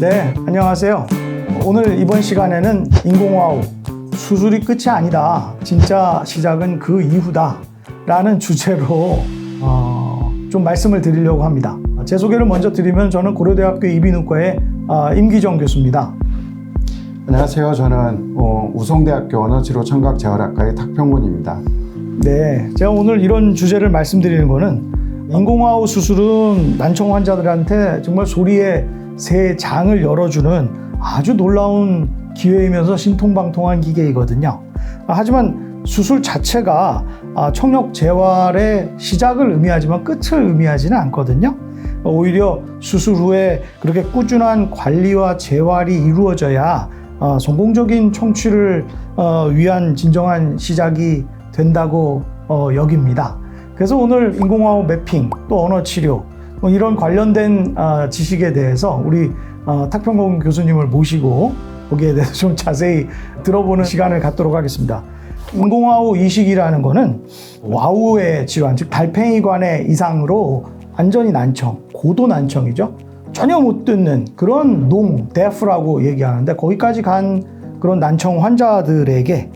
네, 안녕하세요. 오늘 이번 시간에는 인공호흡 수술이 끝이 아니다. 진짜 시작은 그 이후다. 라는 주제로 좀 말씀을 드리려고 합니다. 제 소개를 먼저 드리면 저는 고려대학교 이비인후과의 임기정 교수입니다. 안녕하세요. 저는 우송대학교 언어치료청각재활학과의 탁평곤입니다. 네, 제가 오늘 이런 주제를 말씀드리는 거는 인공호흡 수술은 난청 환자들한테 정말 소리의 새 장을 열어주는 아주 놀라운 기회이면서 신통방통한 기계이거든요. 하지만 수술 자체가 청력 재활의 시작을 의미하지만 끝을 의미하지는 않거든요. 오히려 수술 후에 그렇게 꾸준한 관리와 재활이 이루어져야 성공적인 청취를 위한 진정한 시작이 된다고 여깁니다. 그래서 오늘 인공호흡 매핑, 또 언어치료 이런 관련된 지식에 대해서 우리 탁평곤 교수님을 모시고 거기에 대해서 좀 자세히 들어보는 시간을 갖도록 하겠습니다. 인공호흡 이식이라는 거는 와우의 질환, 즉 달팽이관의 이상으로 완전히 난청, 고도 난청이죠. 전혀 못 듣는 그런 데프라고 얘기하는데 거기까지 간 그런 난청 환자들에게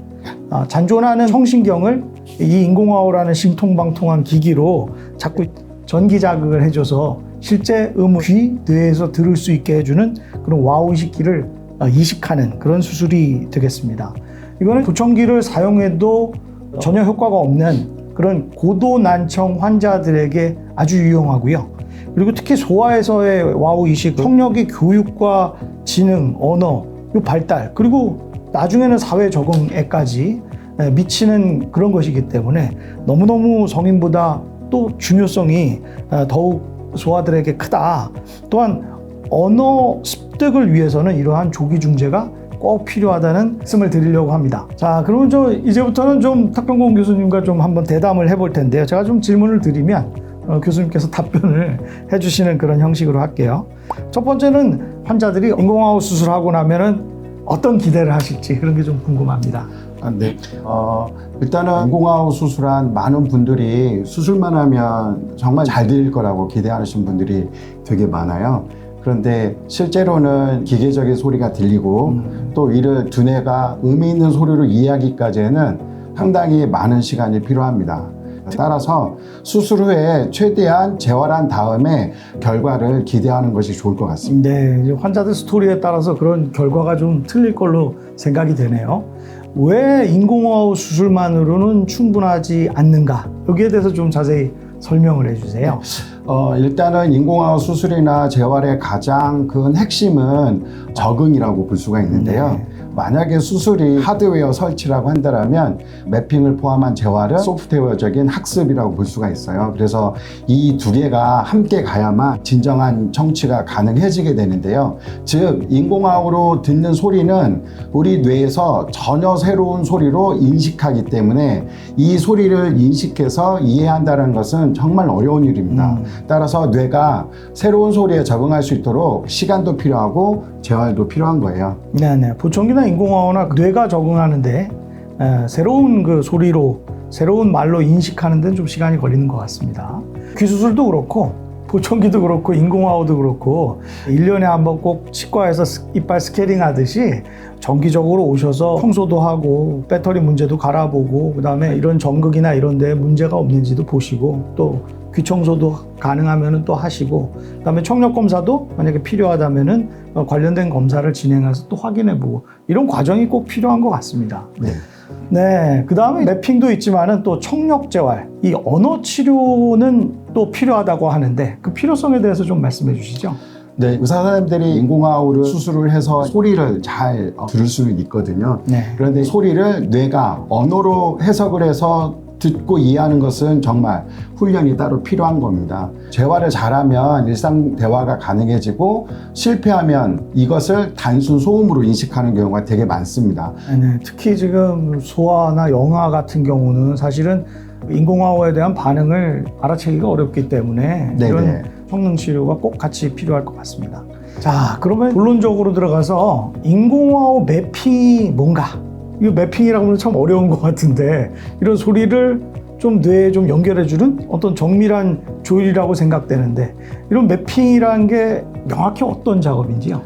잔존하는 청신경을 이 인공호흡이라는 신통방통한 기기로 자꾸 전기 자극을 해줘서 실제 귀, 뇌에서 들을 수 있게 해주는 그런 와우 이식기를 이식하는 그런 수술이 되겠습니다. 이거는 도청기를 사용해도 전혀 효과가 없는 그런 고도 난청 환자들에게 아주 유용하고요. 그리고 특히 소아에서의 와우 이식, 청력의 교육과 지능, 언어, 발달, 그리고 나중에는 사회 적응에까지 미치는 그런 것이기 때문에 너무너무 성인보다 또 중요성이 더욱 소아들에게 크다. 또한 언어 습득을 위해서는 이러한 조기 중재가 꼭 필요하다는 말씀을 드리려고 합니다. 자, 그러면 이제부터는 좀 탁평곤 교수님과 좀 한번 대담을 해볼 텐데요. 제가 좀 질문을 드리면 교수님께서 답변을 해주시는 그런 형식으로 할게요. 첫 번째는 환자들이 인공호흡 수술하고 나면은 어떤 기대를 하실지 그런 게 좀 궁금합니다. 네. 일단은 인공호흡 수술한 많은 분들이 수술만 하면 정말 잘 들릴 거라고 기대하시는 분들이 되게 많아요. 그런데 실제로는 기계적인 소리가 들리고 또 이를 두뇌가 의미 있는 소리로 이해하기까지는 상당히 많은 시간이 필요합니다. 따라서 수술 후에 최대한 재활한 다음에 결과를 기대하는 것이 좋을 것 같습니다. 네, 이제 환자들 스토리에 따라서 그런 결과가 좀 틀릴 걸로 생각이 되네요. 왜 인공호흡 수술만으로는 충분하지 않는가? 여기에 대해서 좀 자세히 설명을 해주세요. 일단은 인공호흡 수술이나 재활의 가장 큰 핵심은 적응이라고 볼 수가 있는데요. 네. 만약에 수술이 하드웨어 설치라고 한다면 매핑을 포함한 재활은 소프트웨어적인 학습이라고 볼 수가 있어요. 그래서 이 두 개가 함께 가야만 진정한 청취가 가능해지게 되는데요. 즉 인공호흡으로 듣는 소리는 우리 뇌에서 전혀 새로운 소리로 인식하기 때문에 이 소리를 인식해서 이해한다는 것은 정말 어려운 일입니다. 따라서 뇌가 새로운 소리에 적응할 수 있도록 시간도 필요하고 재활도 필요한 거예요. 네네. 보청기나 인공호흡이나 뇌가 적응하는데 새로운 그 소리로, 새로운 말로 인식하는 데는 좀 시간이 걸리는 것 같습니다. 귀수술도 그렇고 보청기도 그렇고 인공호흡도 그렇고 1년에 한 번 꼭 치과에서 이빨 스케일링 하듯이 정기적으로 오셔서 청소도 하고 배터리 문제도 갈아보고 그다음에 이런 전극이나 이런 데 문제가 없는지도 보시고 또 귀 청소도 가능하면 또 하시고 그다음에 청력 검사도 만약에 필요하다면은 관련된 검사를 진행해서 또 확인해보고 이런 과정이 꼭 필요한 것 같습니다. 네. 네, 그 다음에 매핑도 있지만은 또 청력 재활, 이 언어 치료는 또 필요하다고 하는데 그 필요성에 대해서 좀 말씀해 주시죠. 네, 의사 선생님들이 인공호흡을 수술을 해서 소리를 잘 들을 수는 있거든요. 네. 그런데 소리를 뇌가 언어로 해석을 해서 듣고 이해하는 것은 정말 훈련이 따로 필요한 겁니다. 재활을 잘하면 일상 대화가 가능해지고 실패하면 이것을 단순 소음으로 인식하는 경우가 되게 많습니다. 네, 특히 지금 소아나 영아 같은 경우는 사실은 인공호흡에 대한 반응을 알아채기가 어렵기 때문에 네네. 이런 성능 치료가 꼭 같이 필요할 것 같습니다. 자, 그러면 본론적으로 들어가서 인공호흡 매핑이 뭔가? 이 매핑이라고 하면 참 어려운 것 같은데 이런 소리를 좀 뇌에 좀 연결해주는 어떤 정밀한 조율이라고 생각되는데 이런 매핑이라는 게 명확히 어떤 작업인지요?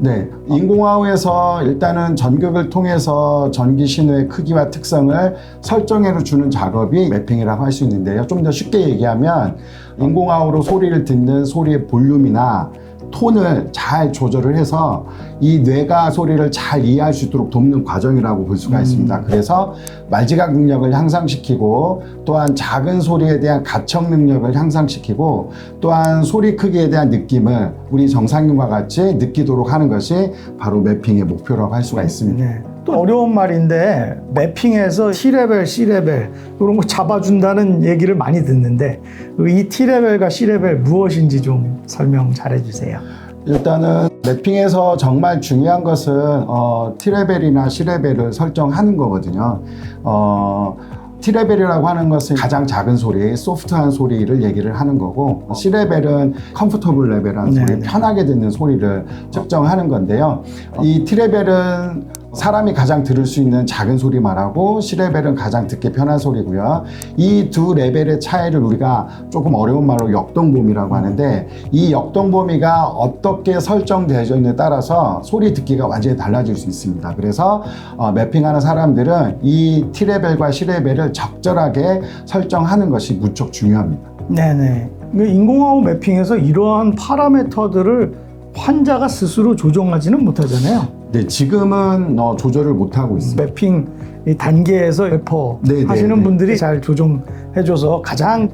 네, 인공화호에서 일단은 전극을 통해서 전기 신호의 크기와 특성을 설정해 주는 작업이 매핑이라고 할 수 있는데요. 좀 더 쉽게 얘기하면 인공화호로 소리를 듣는 소리의 볼륨이나 톤을 잘 조절을 해서 이 뇌가 소리를 잘 이해할 수 있도록 돕는 과정이라고 볼 수가 있습니다. 그래서 말지각 능력을 향상시키고 또한 작은 소리에 대한 가청 능력을 향상시키고 또한 소리 크기에 대한 느낌을 우리 정상인과 같이 느끼도록 하는 것이 바로 매핑의 목표라고 할 수가 있습니다. 네. 또 어려운 말인데 매핑에서 T레벨, C레벨 이런 거 잡아준다는 얘기를 많이 듣는데 이 T레벨과 C레벨 무엇인지 좀 설명 잘해 주세요. 일단은 매핑에서 정말 중요한 것은 T레벨이나 C레벨을 설정하는 거거든요. T레벨이라고 하는 것은 가장 작은 소리, 소프트한 소리를 얘기를 하는 거고 C레벨은 컴포터블 레벨한 소리, 편하게 듣는 소리를 측정하는 건데요. 이 T레벨은 사람이 가장 들을 수 있는 작은 소리 말하고 C레벨은 가장 듣기 편한 소리고요. 이 두 레벨의 차이를 우리가 조금 어려운 말로 역동범위라고 하는데 이 역동범위가 어떻게 설정되어있느냐에 따라서 소리 듣기가 완전히 달라질 수 있습니다. 그래서 매핑하는 사람들은 이 T레벨과 C레벨을 적절하게 설정하는 것이 무척 중요합니다. 네네. 인공화호 매핑에서 이러한 파라미터들을 환자가 스스로 조정하지는 못하잖아요. 네, 지금은 조절을 못하고 있습니다. 매핑 이 단계에서 래퍼 하시는 분들이 잘 조정해줘서 가장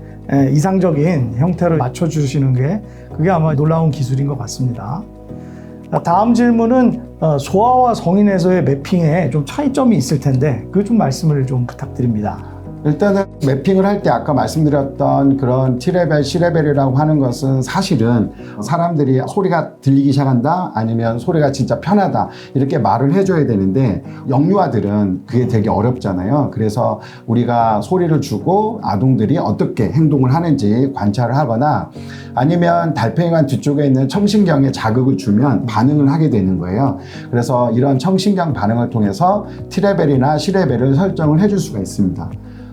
이상적인 형태를 맞춰주시는 게 그게 아마 놀라운 기술인 것 같습니다. 다음 질문은 소아와 성인에서의 매핑에 좀 차이점이 있을 텐데 그 좀 말씀을 좀 부탁드립니다. 일단은 매핑을 할 때 아까 말씀드렸던 그런 T레벨, C레벨이라고 하는 것은 사실은 사람들이 소리가 들리기 시작한다 아니면 소리가 진짜 편하다 이렇게 말을 해줘야 되는데 영유아들은 그게 되게 어렵잖아요. 그래서 우리가 소리를 주고 아동들이 어떻게 행동을 하는지 관찰을 하거나 아니면 달팽이관 뒤쪽에 있는 청신경에 자극을 주면 반응을 하게 되는 거예요. 그래서 이런 청신경 반응을 통해서 T레벨이나 C레벨을 설정을 해줄 수가 있습니다.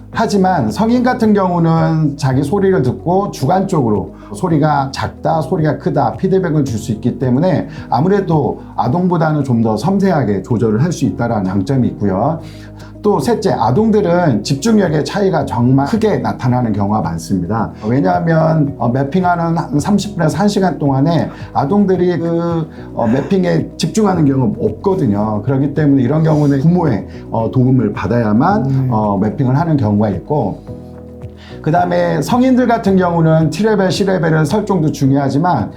하지만 성인 같은 경우는 자기 소리를 듣고 주관적으로 소리가 작다, 소리가 크다 피드백을 줄 수 있기 때문에 아무래도 아동보다는 좀 더 섬세하게 조절을 할 수 있다는 장점이 있고요. 또 셋째, 아동들은 집중력의 차이가 정말 크게 나타나는 경우가 많습니다. 왜냐하면 매핑하는 30분에서 1시간 동안에 아동들이 그 매핑에 집중하는 경우가 없거든요. 그렇기 때문에 이런 경우는 부모의 도움을 받아야만 매핑을 하는 경우가 있고 그 다음에 성인들 같은 경우는 T레벨, C레벨은 설정도 중요하지만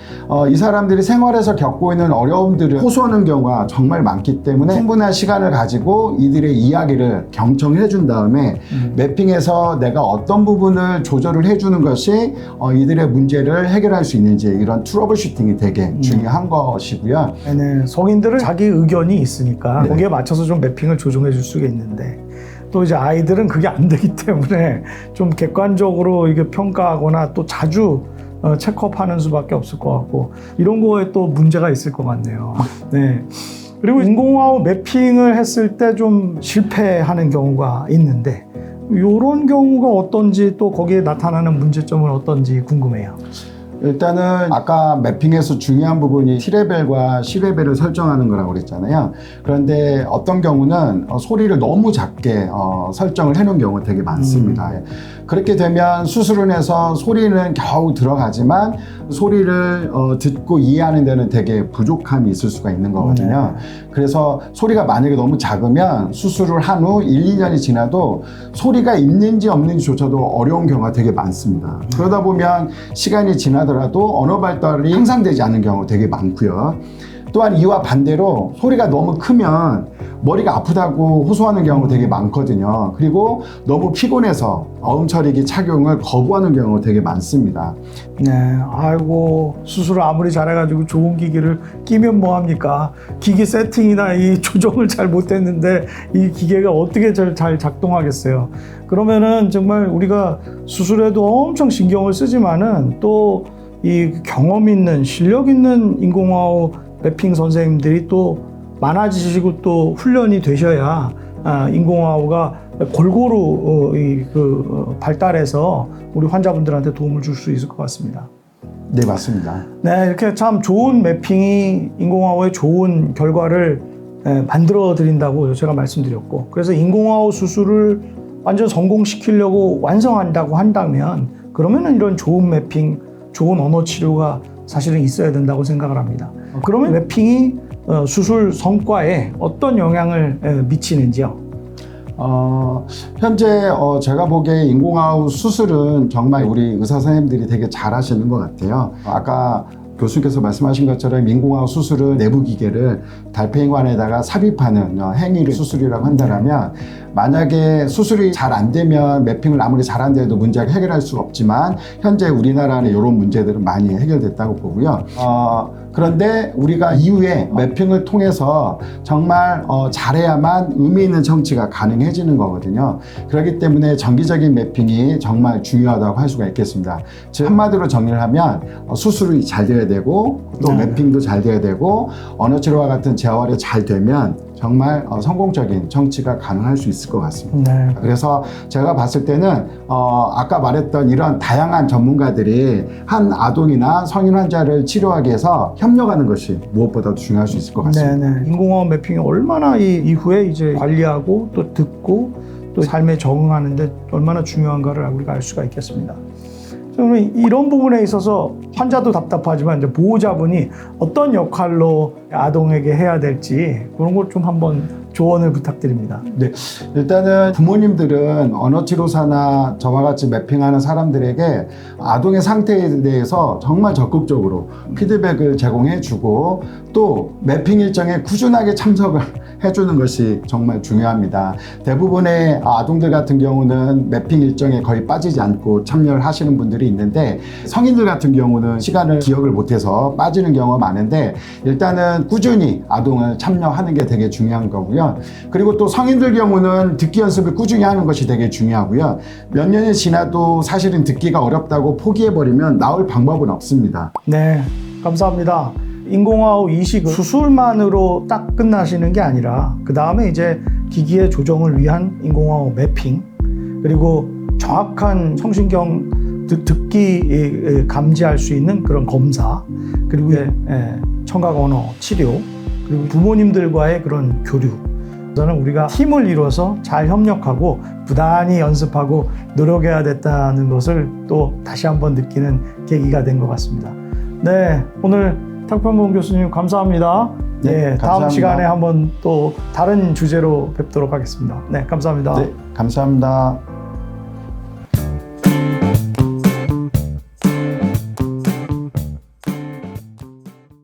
이 사람들이 생활에서 겪고 있는 어려움들을 호소하는 경우가 정말 많기 때문에 충분한 시간을 가지고 이들의 이야기를 경청해 준 다음에 매핑에서 내가 어떤 부분을 조절을 해주는 것이 이들의 문제를 해결할 수 있는지 이런 트러블 슈팅이 되게 중요한 것이고요. 네, 성인들은 자기 의견이 있으니까 네. 거기에 맞춰서 좀 매핑을 조정해 줄 수가 있는데 또 이제 아이들은 그게 안 되기 때문에 좀 객관적으로 이게 평가하거나 또 자주 체크업하는 수밖에 없을 것 같고 이런 거에 또 문제가 있을 것 같네요. 네. 그리고 인공화호 매핑을 했을 때 좀 실패하는 경우가 있는데 이런 경우가 어떤지 또 거기에 나타나는 문제점은 어떤지 궁금해요. 일단은 아까 매핑에서 중요한 부분이 T레벨과 C레벨을 설정하는 거라고 그랬잖아요. 그런데 어떤 경우는 소리를 너무 작게 설정을 해놓은 경우가 되게 많습니다. 그렇게 되면 수술을 해서 소리는 겨우 들어가지만 소리를 듣고 이해하는 데는 되게 부족함이 있을 수가 있는 거거든요. 그래서 소리가 만약에 너무 작으면 수술을 한 후 1, 2년이 지나도 소리가 있는지 없는지조차도 어려운 경우가 되게 많습니다. 그러다 보면 시간이 지나더라도 언어 발달이 향상되지 않는 경우가 되게 많고요. 또한 이와 반대로 소리가 너무 크면 머리가 아프다고 호소하는 경우가 되게 많거든요. 그리고 너무 피곤해서 어음처리기 착용을 거부하는 경우가 되게 많습니다. 네, 아이고 수술을 아무리 잘해가지고 좋은 기기를 끼면 뭐합니까? 기기 세팅이나 이 조정을 잘 못했는데 이 기계가 어떻게 잘 작동하겠어요? 그러면은 정말 우리가 수술에도 엄청 신경을 쓰지만은 또 이 경험 있는 실력 있는 인공화호 매핑 선생님들이 또 많아지시고 또 훈련이 되셔야 인공화호가 골고루 발달해서 우리 환자분들한테 도움을 줄 수 있을 것 같습니다. 네, 맞습니다. 네, 이렇게 참 좋은 매핑이 인공화호의 좋은 결과를 만들어 드린다고 제가 말씀드렸고, 그래서 인공화호 수술을 완전 성공시키려고 완성한다고 한다면 그러면은 이런 좋은 매핑, 좋은 언어 치료가 사실은 있어야 된다고 생각을 합니다. 그러면 매핑이 수술 성과에 어떤 영향을 미치는지요? 현재 제가 보기에 인공화호 수술은 정말 우리 의사 선생님들이 되게 잘 하시는 것 같아요. 아까 교수님께서 말씀하신 것처럼 인공화호 수술은 내부 기계를 달팽이관에다가 삽입하는 행위를 수술이라고 한다면, 만약에 수술이 잘 안 되면 매핑을 아무리 잘한데도 문제가 해결할 수가 없지만 현재 우리나라는 이런 문제들은 많이 해결됐다고 보고요. 그런데 우리가 이후에 매핑을 통해서 정말 잘해야만 의미 있는 청취가 가능해지는 거거든요. 그렇기 때문에 정기적인 매핑이 정말 중요하다고 할 수가 있겠습니다. 즉 한마디로 정리를 하면 수술이 잘 돼야 되고 또 매핑도 잘 돼야 되고 언어 치료와 같은 재활이 잘 되면 정말 성공적인 청취가 가능할 수 있을 것 같습니다. 네. 그래서 제가 봤을 때는 아까 말했던 이런 다양한 전문가들이 한 아동이나 성인 환자를 치료하기 위해서 협력하는 것이 무엇보다도 중요할 수 있을 것 같습니다. 네네. 인공화호 매핑이 얼마나 이 이후에 이제 관리하고 또 듣고 또 삶에 적응하는데 얼마나 중요한가를 우리가 알 수가 있겠습니다. 그러면 이런 부분에 있어서 환자도 답답하지만 이제 보호자분이 어떤 역할로 아동에게 해야 될지 그런 걸 좀 한번 조언을 부탁드립니다. 네, 일단은 부모님들은 언어치료사나 저와 같이 매핑하는 사람들에게 아동의 상태에 대해서 정말 적극적으로 피드백을 제공해주고 또 매핑 일정에 꾸준하게 참석을 해주는 것이 정말 중요합니다. 대부분의 아동들 같은 경우는 매핑 일정에 거의 빠지지 않고 참여를 하시는 분들이 있는데, 성인들 같은 경우는 시간을 기억을 못해서 빠지는 경우가 많은데, 일단은 꾸준히 아동을 참여하는 게 되게 중요한 거고요. 그리고 또 성인들 경우는 듣기 연습을 꾸준히 하는 것이 되게 중요하고요. 몇 년이 지나도 사실은 듣기가 어렵다고 포기해버리면 나올 방법은 없습니다. 네, 감사합니다. 인공화호 이식은 수술만으로 딱 끝나시는 게 아니라 그 다음에 이제 기기의 조정을 위한 인공화호 매핑, 그리고 정확한 성신경 듣기 감지할 수 있는 그런 검사, 그리고 청각 언어 치료, 그리고 부모님들과의 그런 교류, 저는 우리가 팀을 이뤄서 잘 협력하고 부단히 연습하고 노력해야 됐다는 것을 또 다시 한번 느끼는 계기가 된 것 같습니다. 네, 오늘 탁평범 교수님 감사합니다. 네, 다음 감사합니다. 시간에 한번 또 다른 주제로 뵙도록 하겠습니다. 네, 감사합니다. 네, 감사합니다.